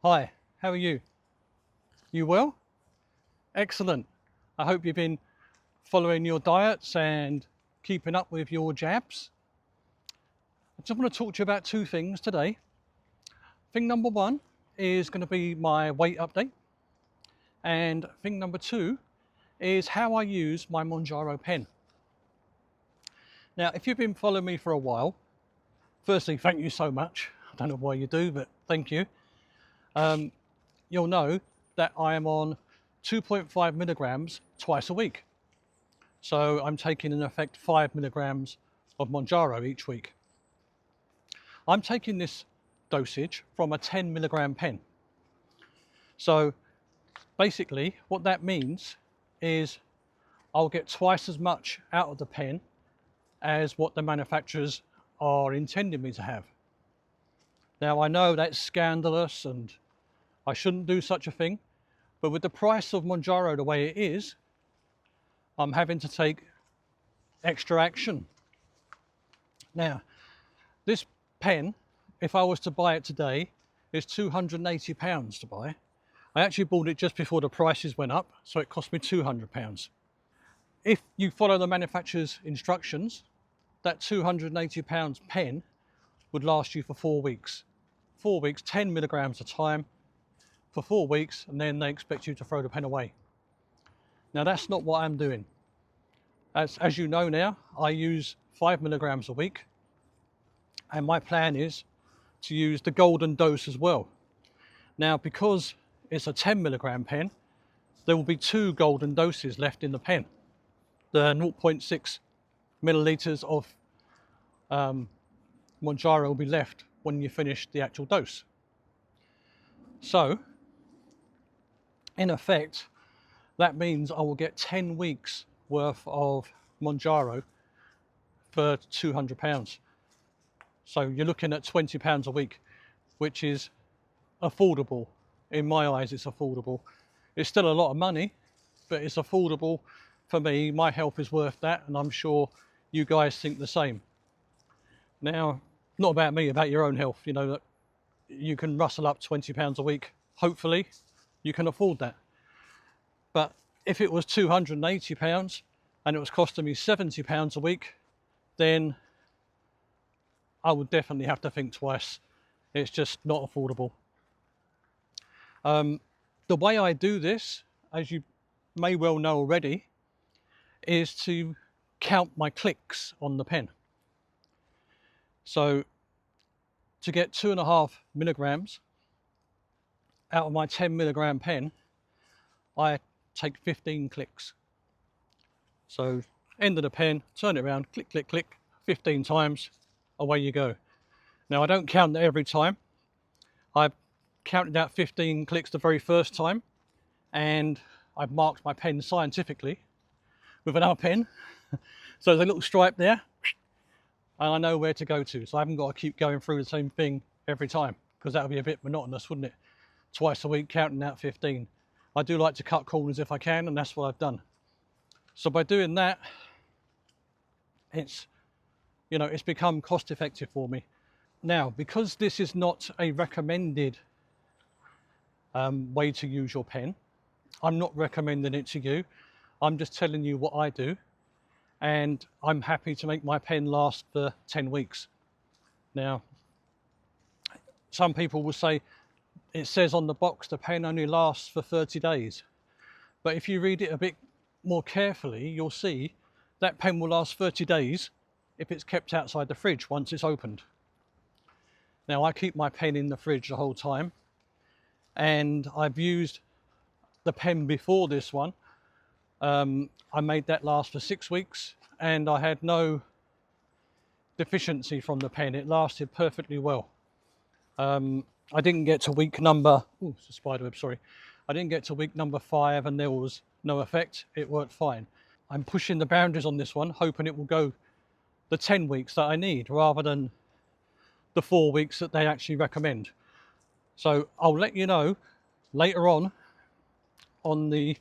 Hi, how are you? You well? Excellent. I hope you've been following your diets and keeping up with your jabs. I just want to talk to you about two things today. Thing number one is going to be my weight update. And thing number two is how I use my Mounjaro pen. Now, if you've been following me for a while, firstly, thank you so much. I don't know why you do, but thank you. You'll know that I am on 2.5 milligrams twice a week. So I'm taking in effect 5 milligrams of Mounjaro each week. I'm taking this dosage from a 10 milligram pen. So basically what that means is I'll get twice as much out of the pen as what the manufacturers are intending me to have. Now I know that's scandalous and I shouldn't do such a thing, but with the price of Mounjaro the way it is, I'm having to take extra action. Now, this pen, if I was to buy it today, is £280 to buy. I actually bought it just before the prices went up, so it cost me £200. If you follow the manufacturer's instructions, that £280 pen would last you for 4 weeks. 4 weeks, 10 milligrams a time for 4 weeks, and then they expect you to throw the pen away. Now that's not what I'm doing. As you know now, I use 5 milligrams a week, and my plan is to use the golden dose as well. Now, because it's a 10 milligram pen, there will be 2 golden doses left in the pen. The 0.6 milliliters of Mounjaro will be left when you finish the actual dose. So, in effect, that means I will get 10 weeks worth of Mounjaro for £200. So you're looking at £20 a week, which is affordable. In my eyes, it's affordable. It's still a lot of money, but it's affordable for me. My health is worth that, and I'm sure you guys think the same. Now, not about me, about your own health. You know, that you can rustle up £20 a week. Hopefully, you can afford that. But if it was £280 and it was costing me £70 a week, then I would definitely have to think twice. It's just not affordable. The way I do this, as you may well know already, is to count my clicks on the pen. So to get 2.5 milligrams out of my 10 milligram pen, I take 15 clicks. So end of the pen, turn it around, click, click, click, 15 times, away you go. Now I don't count that every time. I've counted out 15 clicks the very first time, and I've marked my pen scientifically with another pen. So there's a little stripe there, and I know where to go to. So I haven't got to keep going through the same thing every time, because that would be a bit monotonous, wouldn't it? Twice a week counting out 15. I do like to cut corners if I can, and that's what I've done. So by doing that, it's become cost effective for me. Now, because this is not a recommended way to use your pen, I'm not recommending it to you. I'm just telling you what I do, and I'm happy to make my pen last for 10 weeks. Now, some people will say, it says on the box the pen only lasts for 30 days. But if you read it a bit more carefully, you'll see that pen will last 30 days if it's kept outside the fridge once it's opened. Now, I keep my pen in the fridge the whole time, and I've used the pen before this one. I made that last for 6 weeks, and I had no deficiency from the pen. It lasted perfectly well. I didn't get to week number, it's a spider web, sorry. I didn't get to week number 5 and there was no effect. It worked fine. I'm pushing the boundaries on this one, hoping it will go the 10 weeks that I need rather than the 4 weeks that they actually recommend. So I'll let you know later on the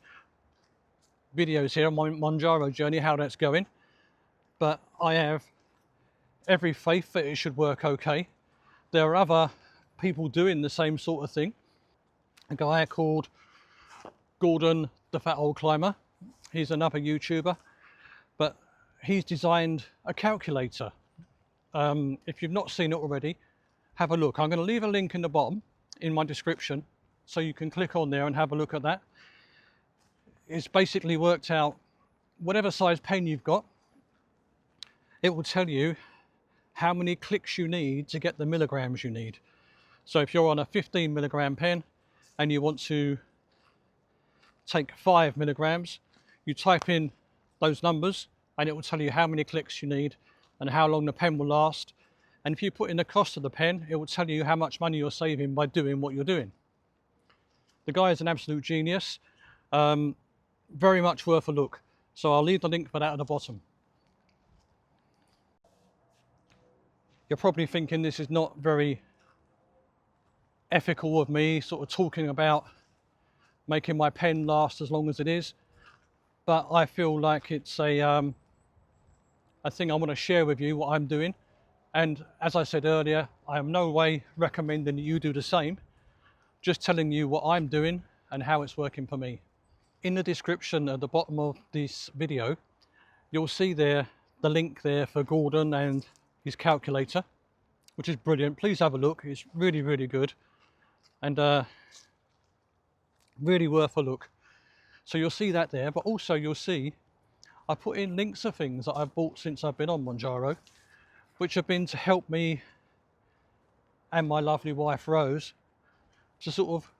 videos here on my Mounjaro journey how that's going. But I have every faith that it should work okay. There are other people doing the same sort of thing. a guy called Gordon, the Fat Old Climber. He's another YouTuber, but he's designed a calculator. If you've not seen it already, have a look. I'm going to leave a link in the bottom in my description so you can click on there and have a look at that. It's basically worked out whatever size pen you've got, it will tell you how many clicks you need to get the milligrams you need. So if you're on a 15 milligram pen and you want to take 5 milligrams, you type in those numbers and it will tell you how many clicks you need and how long the pen will last. And if you put in the cost of the pen, it will tell you how much money you're saving by doing what you're doing. The guy is an absolute genius. Very much worth a look. So I'll leave the link for that at the bottom. You're probably thinking this is not very ethical of me, sort of talking about making my pen last as long as it is. But I feel like it's a thing I want to share with you, what I'm doing. And as I said earlier, I am no way recommending that you do the same. Just telling you what I'm doing and how it's working for me. In the description at the bottom of this video, you'll see there the link there for Gordon and his calculator, which is brilliant. Please have a look. It's really, really good and really worth a look. So you'll see that there, but also you'll see I put in links of things that I've bought since I've been on Mounjaro, which have been to help me and my lovely wife Rose to sort of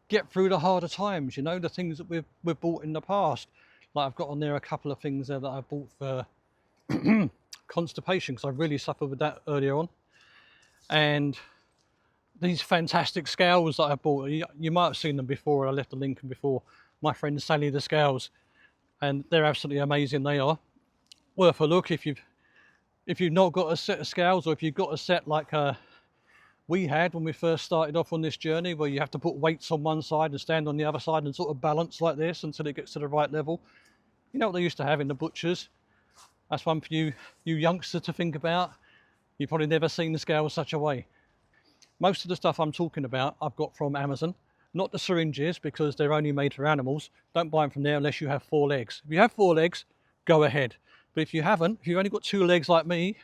get through the harder times, you know, the things that we've bought in the past. Like I've got on there a couple of things there that I bought for constipation, because I really suffered with that earlier on. And these fantastic scales that I bought, you might have seen them before. I left the link before. My friend Sally the Scales, and they're absolutely amazing. They are worth a look if you've not got a set of scales, or if you've got a set like we had when we first started off on this journey, where you have to put weights on one side and stand on the other side and sort of balance like this until it gets to the right level. You know what they used to have in the butchers? That's one for you youngsters to think about. You've probably never seen the scale such a way. Most of the stuff I'm talking about I've got from Amazon. Not the syringes, because they're only made for animals. Don't buy them from there unless you have 4 legs. If you have 4 legs, go ahead. But if you haven't, if you've only got 2 legs like me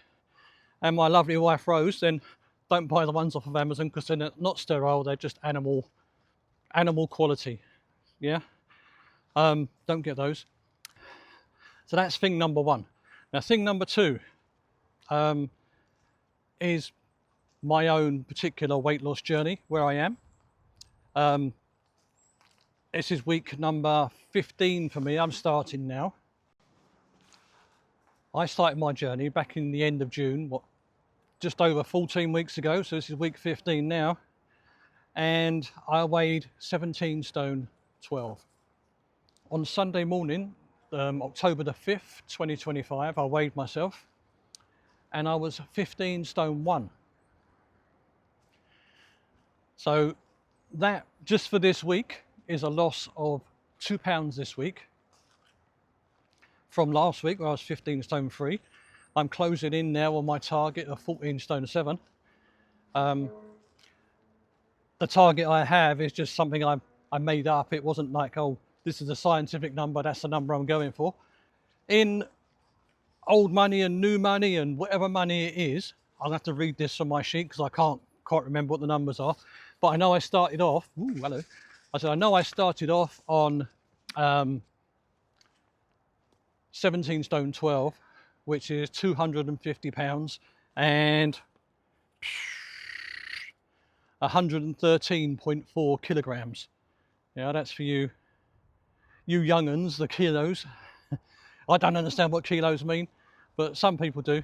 and my lovely wife Rose, then don't buy the ones off of Amazon, because they're not sterile, they're just animal quality. Yeah? Don't get those. So that's thing number 1. Now thing number 2 is my own particular weight loss journey, where I am. This is week number 15 for me. I'm starting now. I started my journey back in the end of June, just over 14 weeks ago, so this is week 15 now, and I weighed 17 stone 12. On Sunday morning, October the 5th, 2025, I weighed myself, and I was 15 stone 1. So that, just for this week, is a loss of 2 pounds this week. From last week, where I was 15 stone 3. I'm closing in now on my target of 14 stone 7. The target I have is just something I made up. It wasn't like, oh, this is a scientific number, that's the number I'm going for. In old money and new money and whatever money it is, I'll have to read this from my sheet because I can't quite remember what the numbers are. But I know I started off, ooh, hello. I know I started off on 17 stone 12, which is 250 pounds and 113.4 kilograms. Yeah, that's for you young'uns, the kilos. I don't understand what kilos mean, but some people do.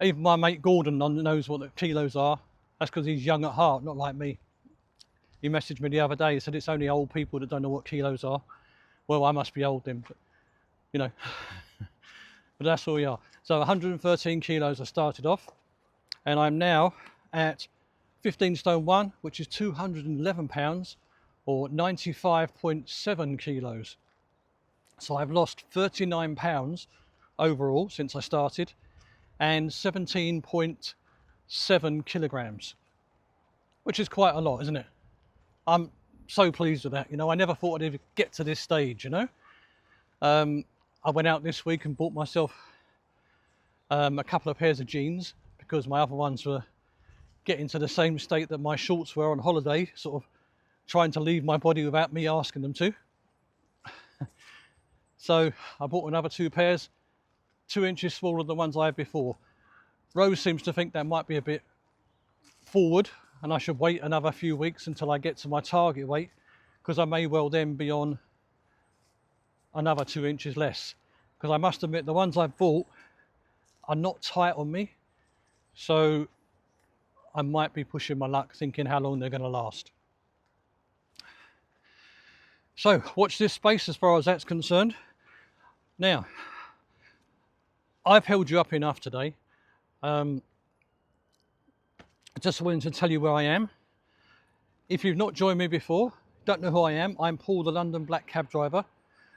Even my mate Gordon knows what the kilos are. That's because he's young at heart, not like me. He messaged me the other day, he said it's only old people that don't know what kilos are. Well, I must be old then, but, you know. But that's where we are. So 113 kilos I started off, and I'm now at 15 stone 1, which is 211 pounds or 95.7 kilos. So I've lost 39 pounds overall since I started, and 17.7 kilograms, which is quite a lot, isn't it? I'm so pleased with that. You know, I never thought I'd ever get to this stage, you know. I went out this week and bought myself a couple of pairs of jeans because my other ones were getting to the same state that my shorts were on holiday, sort of trying to leave my body without me asking them to. So I bought another 2 pairs, 2 inches smaller than the ones I had before. Rose seems to think that might be a bit forward and I should wait another few weeks until I get to my target weight, because I may well then be on another 2 inches less. Because I must admit, the ones I've bought are not tight on me, so I might be pushing my luck thinking how long they're going to last. So watch this space as far as that's concerned. Now, I've held you up enough today. I just wanted to tell you where I am. If you've not joined me before, don't know who I am, I'm Paul, the London black cab driver,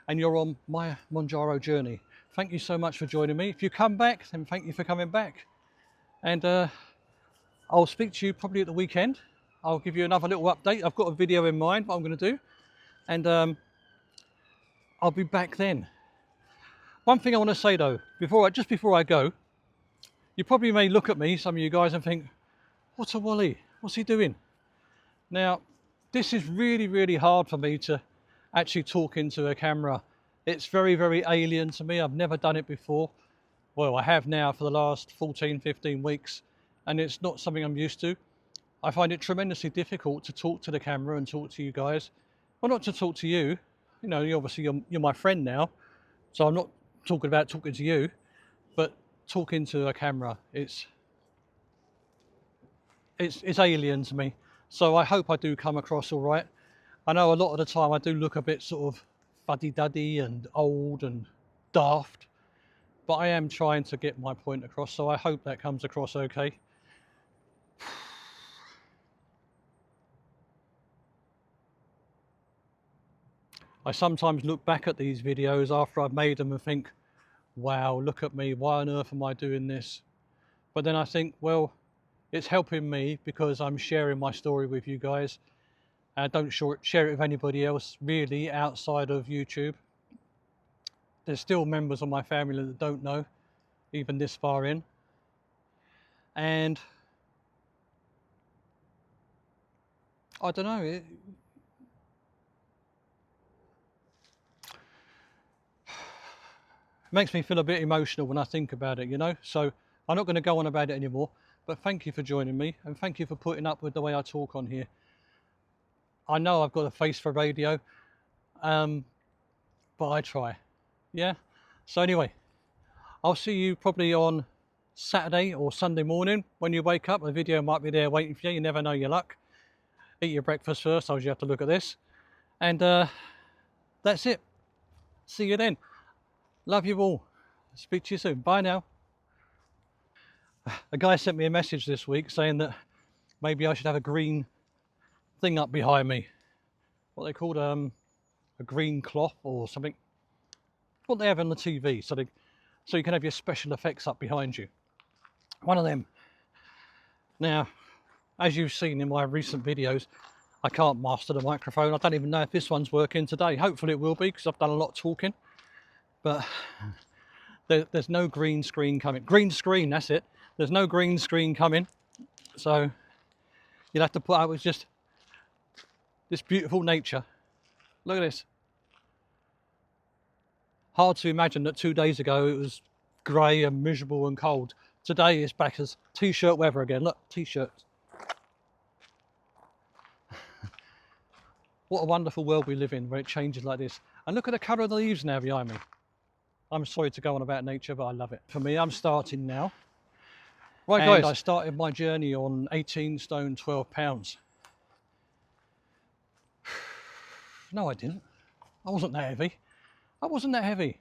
and you're on my Mounjaro journey. Thank you so much for joining me. If you come back, then thank you for coming back. And I'll speak to you probably at the weekend. I'll give you another little update. I've got a video in mind what I'm going to do, and I'll be back then. One thing I want to say though, just before I go, you probably may look at me, some of you guys, and think, "What a Wally? What's he doing?" Now, this is really, really hard for me to actually talk into a camera. It's very, very alien to me. I've never done it before. Well, I have now for the last 14, 15 weeks, and it's not something I'm used to. I find it tremendously difficult to talk to the camera and talk to you guys. Well, not to talk to you. You know, you're my friend now, so I'm not talking about talking to you, but talking to a camera, it's alien to me. So I hope I do come across all right. I know a lot of the time I do look a bit sort of fuddy-duddy and old and daft, but I am trying to get my point across, so I hope that comes across okay. I sometimes look back at these videos after I've made them and think, wow, look at me, why on earth am I doing this? But then I think, well, it's helping me because I'm sharing my story with you guys. I don't share it with anybody else really outside of YouTube. There's still members of my family that don't know, even this far in. And I don't know, it makes me feel a bit emotional when I think about it, you know. So I'm not going to go on about it anymore, but thank you for joining me and thank you for putting up with the way I talk on here. I know I've got a face for radio, but I try. Yeah. So anyway, I'll see you probably on Saturday or Sunday morning when you wake up. The video might be there waiting for you. You never know your luck. Eat your breakfast first, otherwise you have to look at this. And that's it. See you then. Love you all. Speak to you soon. Bye now. A guy sent me a message this week saying that maybe I should have a green thing up behind me. What they called a green cloth or something. What they have on the TV, so you can have your special effects up behind you. One of them. Now, as you've seen in my recent videos, I can't master the microphone. I don't even know if this one's working today. Hopefully it will be, because I've done a lot of talking. But there's no green screen coming. Green screen, that's it. There's no green screen coming. So you'll have to put up with just this beautiful nature. Look at this. Hard to imagine that 2 days ago it was grey and miserable and cold. Today it's back as t-shirt weather again. Look, t-shirts. What a wonderful world we live in where it changes like this. And look at the colour of the leaves now behind me. I'm sorry to go on about nature, but I love it. For me, I'm starting now. Right, guys, I started my journey on 18 stone, 12 pounds. No, I didn't. I wasn't that heavy. I wasn't that heavy.